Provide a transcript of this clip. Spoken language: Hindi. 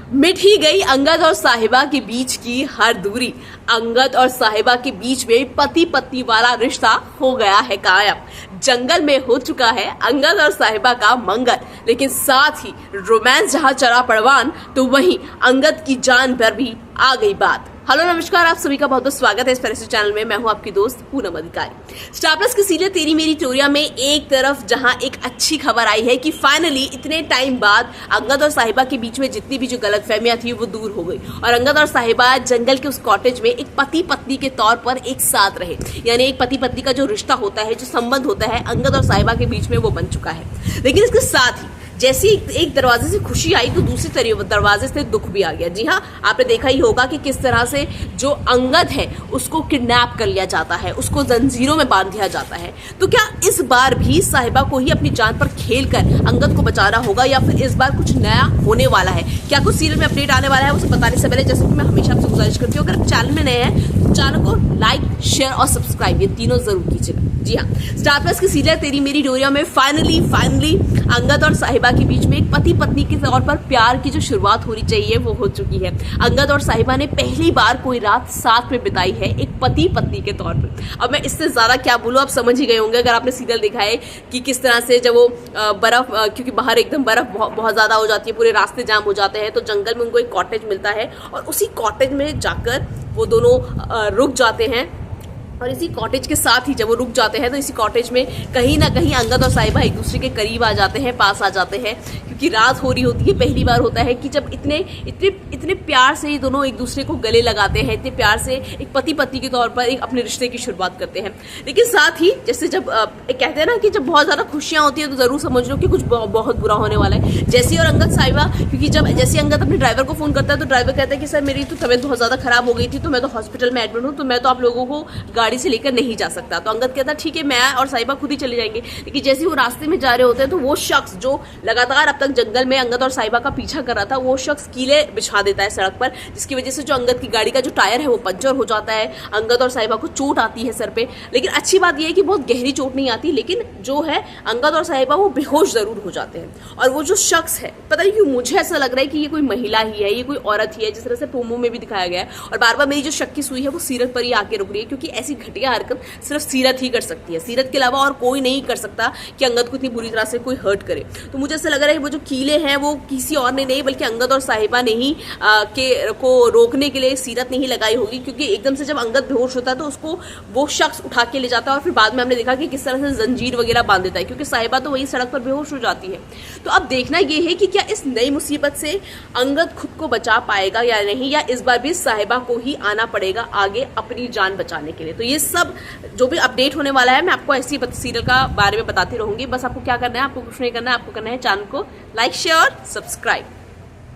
मिट ही गई अंगद और साहिबा के बीच की हर दूरी। अंगद और साहिबा के बीच में पति पत्नी वाला रिश्ता हो गया है कायम। जंगल में हो चुका है अंगद और साहिबा का मंगल, लेकिन साथ ही रोमांस जहां चढ़ा परवान, तो वहीं अंगद की जान पर भी आ गई बात। हेलो नमस्कार, आप सभी का बहुत बहुत स्वागत है इस फैरेसी चैनल में। मैं हूं आपकी दोस्त पूनम अधिकारी। स्टार प्लस की सीरियल तेरी मेरी चोरियां में एक तरफ जहां एक अच्छी खबर आई है कि फाइनली इतने टाइम बाद अंगद और साहिबा के बीच में जितनी भी जो गलतफहमियां थी वो दूर हो गई और अंगद और साहिबा जंगल के उस कॉटेज में एक पति पत्नी के तौर पर एक साथ रहे। यानी एक पति पत्नी का जो रिश्ता होता है, जो संबंध होता है अंगद और साहिबा के बीच में, वो बन चुका है। लेकिन इसके साथ ही जैसी एक दरवाजे से खुशी आई तो दूसरी दरवाजे से दुख भी आ गया। जी हाँ, आपने देखा ही होगा कि किस तरह से जो अंगद है उसको किडनैप कर लिया जाता है, उसको जंजीरों में बांध दिया जाता है। तो क्या इस बार भी साहिबा को ही अपनी जान पर खेलकर अंगद को बचाना होगा या फिर इस बार कुछ नया होने वाला है? क्या कुछ सीरियल में अपडेट आने वाला है, उसे बताने से पहले जैसे कि मैं हमेशा आपसे गुजारिश करती हूँ, अगर चैनल में नए हैं तो चैनल को लाइक, शेयर और सब्सक्राइब ये तीनों जरूर कीजिएगा। जी हाँ, स्टार प्लस की सीरियल तेरी मेरी चोरियां में फाइनली अंगद और साहिबा के बीच में एक पति पत्नी के तौर पर प्यार की जो शुरुआत होनी चाहिए वो हो चुकी है। अंगद और साहिबा ने पहली बार कोई रात साथ में बिताई है एक पति पत्नी के तौर पर। अब मैं इससे ज्यादा क्या बोलूं, आप समझ ही गए होंगे अगर आपने सीरियल देखा है कि किस तरह से जब वो बर्फ, क्योंकि बाहर एकदम बर्फ बहुत ज्यादा हो जाती है, पूरे रास्ते जाम हो जाते हैं, तो जंगल में उनको एक कॉटेज मिलता है और उसी कॉटेज में जाकर वो दोनों रुक जाते हैं। और इसी कॉटेज के साथ ही जब वो रुक जाते हैं तो इसी कॉटेज में कहीं ना कहीं अंगद और साहिबा एक दूसरे के करीब आ जाते हैं, पास आ जाते हैं, क्योंकि रात हो रही होती है। पहली बार होता है कि जब इतने प्यार से ये दोनों एक दूसरे को गले लगाते हैं, इतने प्यार से एक पति पत्नी के तौर पर एक अपने रिश्ते की शुरुआत करते हैं। लेकिन साथ ही जैसे जब कहते हैं ना कि जब बहुत ज्यादा खुशियां होती है तो जरूर समझ लो कि कुछ बहुत बुरा होने वाला है। जैसे और अंगद साहिबा, क्योंकि जब जैसे अंगद अपने ड्राइवर को फोन करता है तो ड्राइवर कहता है कि सर मेरी तो तबीयत बहुत ज्यादा खराब हो गई थी, तो मैं तो हॉस्पिटल में एडमिट हूँ, तो मैं तो आप लोगों को गाड़ी से लेकर नहीं जा सकता। तो अंगद कहता ठीक है, मैं और साहिबा खुद ही चले जाएंगे। लेकिन जैसे वो रास्ते में जा रहे होते हैं तो वो शख्स जो लगातार अब तक जंगल में अंगद और साहिबा का पीछा कर रहा था, वो शख्स कीले बिछा देता है सड़क पर, जिसकी वजह से जो अंगद की गाड़ी का जो टायर है वो पंचर हो जाता है। अंगद और साहिबा को चोट आती है सर पे। लेकिन अच्छी बात यह है कि बहुत गहरी चोट नहीं आती, लेकिन जो है अंगद और साहिबा वो बेहोश जरूर हो जाते हैं। और वो जो शख्स है, पता नहीं क्यों मुझे ऐसा लग रहा है कि ये कोई महिला ही है, ये कोई औरत ही है, जिस तरह से प्रोमो में भी दिखाया गया है। और बार बार मेरी जो शक की सुई है वो सीरत पर ही आके रुक रही है, क्योंकि ऐसी घटिया हरकत सिर्फ सीरत ही कर सकती है। सीरत के अलावा और कोई नहीं कर सकता कि अंगद को इतनी बुरी तरह से कोई हर्ट करे। तो मुझे ऐसा लग रहा है वो जो कीले हैं वो किसी और ने नहीं बल्कि अंगद और साहिबा ने ही को रोकने के लिए सीरत ने ही लगाई होगी, क्योंकि एकदम से जब अंगद बेहोश होता है तो उसको वो शख्स उठा के ले जाता है और फिर बाद में हमने देखा कि किस तरह से जंजीर वगैरह बांध देता है, क्योंकि साहिबा तो वही सड़क पर बेहोश हो जाती है। तो अब देखना ये है कि क्या इस नई मुसीबत से अंगद खुद को बचा पाएगा या नहीं, या इस बार भी साहिबा को ही आना पड़ेगा आगे अपनी जान बचाने के लिए। तो ये सब जो भी अपडेट होने वाला है मैं आपको ऐसी सीरियल का बारे में बताती रहूंगी। बस आपको क्या करना है, आपको कुछ नहीं करना है, आपको करना है चैनल को लाइक, शेयर और सब्सक्राइब।